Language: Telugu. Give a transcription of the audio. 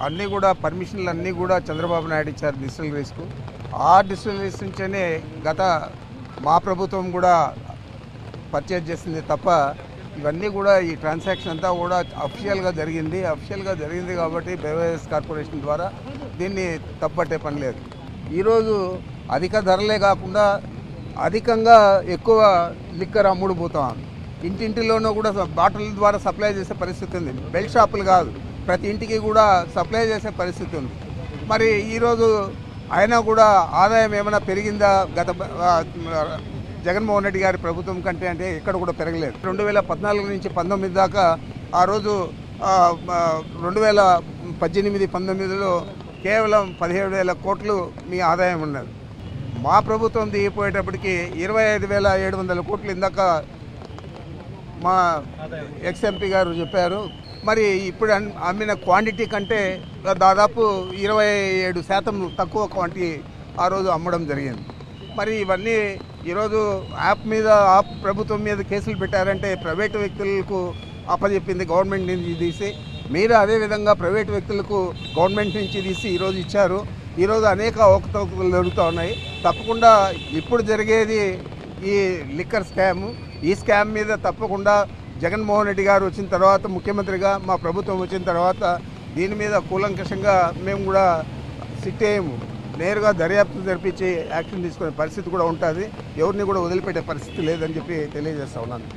అన్నీ కూడా పర్మిషన్లు అన్నీ కూడా చంద్రబాబు నాయుడు ఇచ్చారు డిస్టిలరీస్కు. ఆ డిస్టిలరీస్ నుంచేనే గత మా ప్రభుత్వం కూడా పర్చేజ్ చేసింది తప్ప ఇవన్నీ కూడా ఈ ట్రాన్సాక్షన్ అంతా కూడా అఫీషియల్గా జరిగింది కాబట్టి బెవరేజెస్ కార్పొరేషన్ ద్వారా దీన్ని తప్పట్టే పని లేదు. ఈరోజు అధిక ధరలే కాకుండా అధికంగా ఎక్కువ లిక్కర్ అమ్ముడు పోతాం. ఇంటింటిలోనూ కూడా బాటిల్ ద్వారా సప్లై చేసే పరిస్థితి ఉంది. బెల్ట్ షాపులు కాదు, ప్రతి ఇంటికి కూడా సప్లై చేసే పరిస్థితి ఉంది. మరి ఈరోజు అయినా కూడా ఆదాయం ఏమైనా పెరిగిందా గత జగన్మోహన్ రెడ్డి గారి ప్రభుత్వం కంటే అంటే ఎక్కడ కూడా పెరగలేదు. 2014 నుంచి 19 దాకా ఆ రోజు 2018-19లో కేవలం 17,000 కోట్లు మీ ఆదాయం ఉన్నది. మా ప్రభుత్వం దిగిపోయేటప్పటికి 25,700 కోట్లు ఇందాక మా ఎక్స్ఎంపీ గారు చెప్పారు. మరి ఇప్పుడు అమ్మిన క్వాంటిటీ కంటే దాదాపు 27% తక్కువ క్వాంటిటీ ఆ రోజు అమ్మడం జరిగింది. మరి ఇవన్నీ ఈరోజు యాప్ ప్రభుత్వం మీద కేసులు పెట్టారంటే ప్రైవేటు వ్యక్తులకు అప్పచెప్పింది గవర్నమెంట్ నుంచి తీసి, మీరు అదేవిధంగా ప్రైవేటు వ్యక్తులకు గవర్నమెంట్ నుంచి తీసి ఈరోజు ఇచ్చారు. ఈరోజు అనేక అవకతవకలు జరుగుతూ ఉన్నాయి. తప్పకుండా ఇప్పుడు జరిగేది ఈ లిక్కర్ స్కామ్. ఈ స్కామ్ మీద తప్పకుండా జగన్మోహన్ రెడ్డి గారు వచ్చిన తర్వాత, ముఖ్యమంత్రిగా మా ప్రభుత్వం వచ్చిన తర్వాత దీని మీద కూలంకషంగా మేము కూడా సిట్ అయ్యాము. నేరుగా దర్యాప్తు జరిపించి యాక్షన్ తీసుకునే పరిస్థితి కూడా ఉంటుంది. ఎవరిని కూడా వదిలిపెట్టే పరిస్థితి లేదని చెప్పి తెలియజేస్తా ఉన్నాను.